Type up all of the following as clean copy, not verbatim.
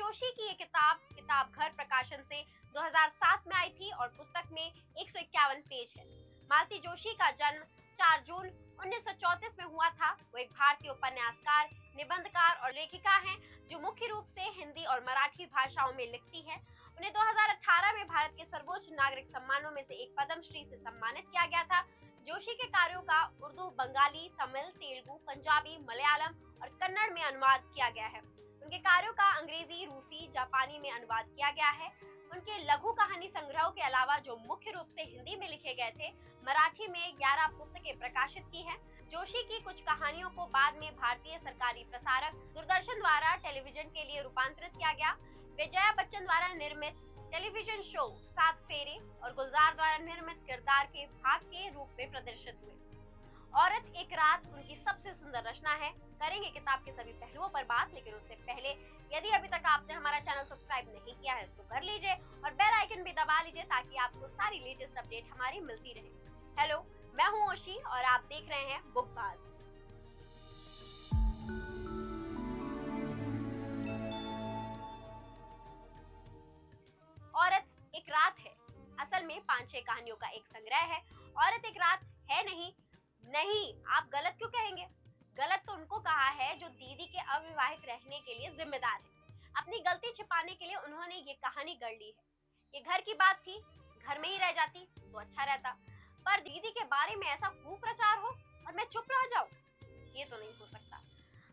जोशी की ये किताब घर प्रकाशन से 2007 में आई थी और पुस्तक में 151 पेज है। मालती जोशी का जन्म 4 जून 1934 में हुआ था। वो एक भारतीय उपन्यासकार, निबंधकार और लेखिका हैं जो मुख्य रूप से हिंदी और मराठी भाषाओं में लिखती है। उन्हें 2018 में भारत के सर्वोच्च नागरिक सम्मानों में से एक पद्मश्री से सम्मानित किया गया था। जोशी के कार्यों का उर्दू, बंगाली, तमिल, तेलुगु, पंजाबी, मलयालम और कन्नड़ में अनुवाद किया गया है। उनके कार्यों का अंग्रेजी, रूसी, जापानी में अनुवाद किया गया है। उनके लघु कहानी संग्रहों के अलावा जो मुख्य रूप से हिंदी में लिखे गए थे, मराठी में 11 पुस्तकें प्रकाशित की हैं। जोशी की कुछ कहानियों को बाद में भारतीय सरकारी प्रसारक दूरदर्शन द्वारा टेलीविजन के लिए रूपांतरित किया गया। वे जया बच्चन द्वारा निर्मित टेलीविजन शो 7 फेरे और गुलजार द्वारा निर्मित किरदार के भाग के रूप में प्रदर्शित हुए। औरत एक रात उनकी सबसे सुंदर रचना है। करेंगे किताब के सभी पहलुओं पर बात, लेकिन उससे पहले यदि अभी तक आपने हमारा चैनल सब्सक्राइब नहीं किया है तो कर लीजिए और बेल आइकन भी दबा लीजिए ताकि आपको सारी लेटेस्ट अपडेट हमारी मिलती रहे। हेलो, मैं हूं ओशी और आप देख रहे हैं बुकबाज। औरत एक रात है असल में 5-6 कहानियों का एक संग्रह है। औरत एक रात है नहीं, आप गलत क्यों कहेंगे? गलत तो उनको कहा है जो दीदी के अविवाहित रहने के लिए जिम्मेदार है। अपनी गलती छिपाने के लिए उन्होंने ये कहानी गढ़ ली है। ये घर की बात थी, घर में ही रह जाती तो अच्छा रहता, पर दीदी के बारे में ऐसा कुप्रचार हो और मैं चुप रह जाऊं, ये तो नहीं हो सकता।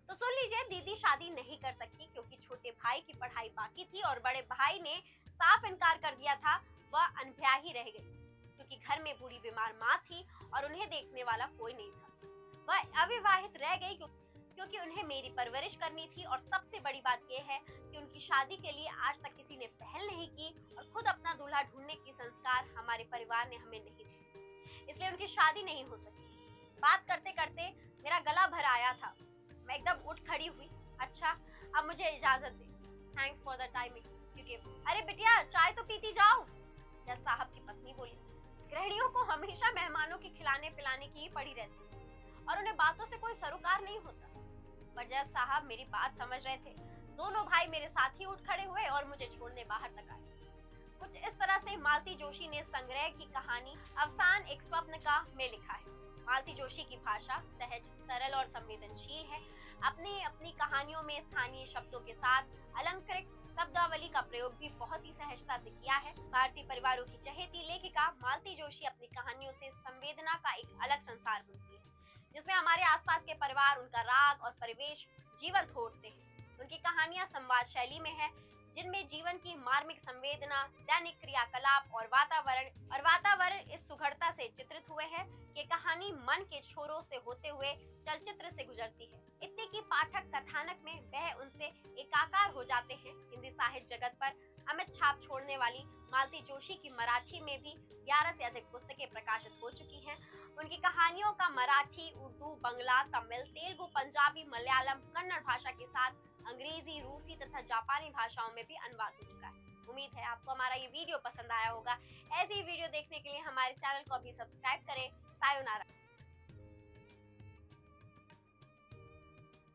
तो सुन लीजिए, दीदी शादी नहीं कर सकती क्योंकि छोटे भाई की पढ़ाई बाकी थी और बड़े भाई ने साफ इनकार कर दिया था। वह अनब्याही रह गई क्योंकि घर में बूढ़ी बीमार माँ थी और उन्हें देखने वाला कोई नहीं था। वह अविवाहित रह गई क्योंकि उन्हें मेरी परवरिश करनी थी और सबसे बड़ी बात यह है कि उनकी शादी के लिए आज तक किसी ने पहल नहीं की और खुद अपना दूल्हा ढूंढने की संस्कार हमारे परिवार ने हमें नहीं दी, इसलिए उनकी शादी नहीं हो सकी। बात करते करते मेरा गला भर आया था, मैं एकदम उठ खड़ी हुई। अच्छा, अब मुझे इजाजत दे। Thanks for the timing. क्योंकि अरे बिटिया, चाय तो पीती जाओ, जज साहब की पत्नी बोली। गृहिणियों को हमेशा मेहमानों के खिलाने पिलाने की ही पड़ी रहती है और उन्हें बातों से कोई सरोकार नहीं होता। पर जज साहब मेरी बात समझ रहे थे। दोनों भाई मेरे साथ ही उठ खड़े हुए और मुझे छोड़ने बाहर तक आए। कुछ इस तरह से मालती जोशी ने संग्रह की कहानी अवसान एक स्वप्न का में लिखा है। मालती जोशी की भाषा सहज, सरल और संवेदनशील है। अपनी कहानियों में स्थानीय शब्दों के साथ अलंकृत शब्दावली का प्रयोग भी बहुत ही सहजता से किया है। भारतीय परिवारों की चहेती लेखिका मालती जोशी अपनी कहानियों से संवेदना का एक अलग संसार बुनती है, जिसमें हमारे आसपास के परिवार, उनका राग और परिवेश जीवंत होते हैं। उनकी कहानियां संवाद शैली में है, जिनमें जीवन की मार्मिक संवेदना, दैनिक क्रियाकलाप और वातावरण इस सुघड़ता से चित्रित हुए हैं कि कहानी मन के छोरों से होते हुए चलचित्र से गुजरती है। इतने की पाठक कथानक में वह उनसे एकाकार हो जाते हैं। हिंदी साहित्य जगत पर अमिट छाप छोड़ने वाली मालती जोशी की मराठी में भी 11 से अधिक पुस्तकें प्रकाशित हो चुकी हैं। उनकी कहानियों का मराठी, उर्दू, बंगला, तमिल, तेलुगु, पंजाबी, मलयालम, कन्नड़ भाषा के साथ अंग्रेजी, रूसी तथा जापानी भाषाओं में भी अनुवाद हो चुका है। उम्मीद है आपको हमारा ये वीडियो पसंद आया होगा। ऐसी वीडियो देखने के लिए हमारे चैनल को अभी सब्सक्राइब करें। सायोनारा।